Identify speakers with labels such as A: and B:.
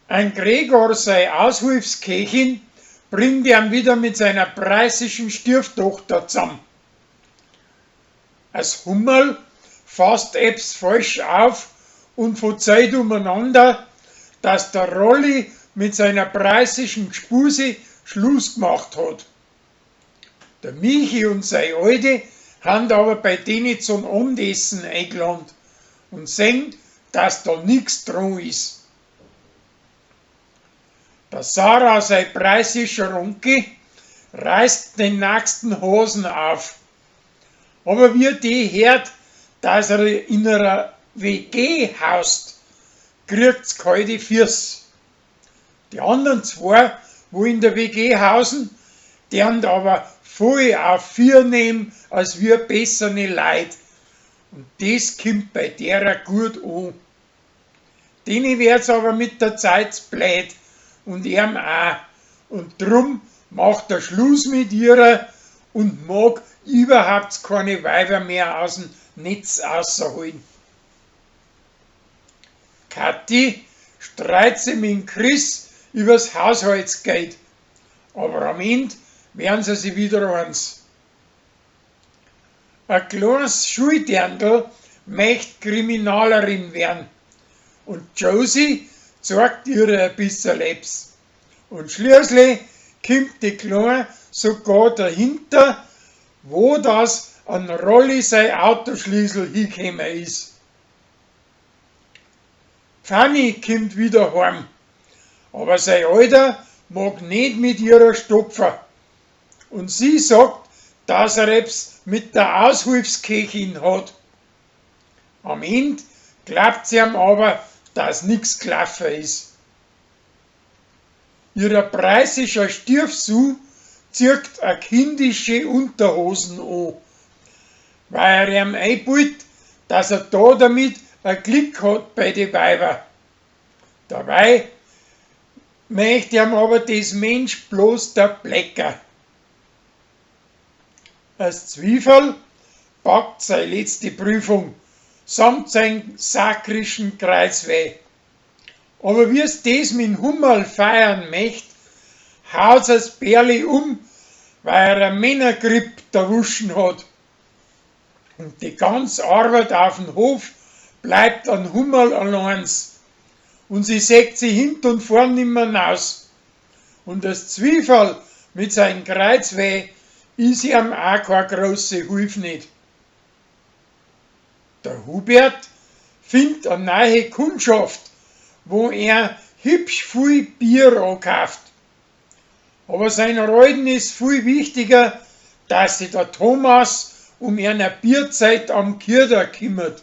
A: Ein Gregor, sei Aushilfsköchin, bringt ihn wieder mit seiner preußischen Stieftochter zusammen. Als Hummerl fasst Ebbs falsch auf und verzeiht umeinander, dass der Rolli mit seiner preußischen Gspuse Schluss gemacht hat. Der Michi und seine Alte haben aber bei denen zum Abendessen eingeladen und sehen, dass da nichts dran ist. Der Sarah, sein preußischer Onkel, reißt den nächsten Hasen auf. Aber wie die hört, dass er in einer WG haust, kriegt's kalte Füße. Die anderen zwei, wo in der WG hausen, die haben aber voll auf vier nehmen, als wir bessere Leute. Und das kommt bei derer gut an. Denen wird's aber mit der Zeit blöd und ihm auch. Und drum macht er Schluss mit ihrer und mag überhaupt keine Weiber mehr aus dem Netz rausholen. Kathi streitet sich mit Chris übers Haushaltsgeld, aber am Ende werden sie sich wieder eins. Ein kleines Schuldirndl möchte Kriminalerin werden und Josie zeigt ihr ein bisschen Lebs. Und schließlich kommt die Kleine sogar dahinter, wo das an Rolli sein Autoschlüssel hingekommen ist. Fanny kommt wieder heim, aber sein Alter mag nicht mit ihrer stopfen. Und sie sagt, dass er etwas mit der Aushilfsköchin hat. Am Ende glaubt sie ihm aber, dass nichts gelaufen ist. Ihrer preußischer Stiefsohn zieht eine kindische Unterhosen an, weil er ihm einbildet, dass er da damit ein Glück hat bei den Weibern. Dabei möchte ihm aber das Mensch bloß der Blecker. Als Zwiefel packt seine letzte Prüfung, samt seinem sakrischen Kreuzweh. Aber wie es das mit dem Hummerl feiern möchte, haut es Bärli weil er eine Männergrippe erwuschen hat. Und die ganze Arbeit auf dem Hof bleibt an Hummerl allein. Und sie sägt sich hint und vorn nimmer raus. Und das Zwiefel mit seinem Kreuzweh ist ihm auch keine grosse Hilfe nicht. Der Hubert findet eine neue Kundschaft, wo er hübsch viel Bier ankauft. Aber seiner Alten ist viel wichtiger, dass sich der Thomas um eine Bierzeit am Kürder kümmert.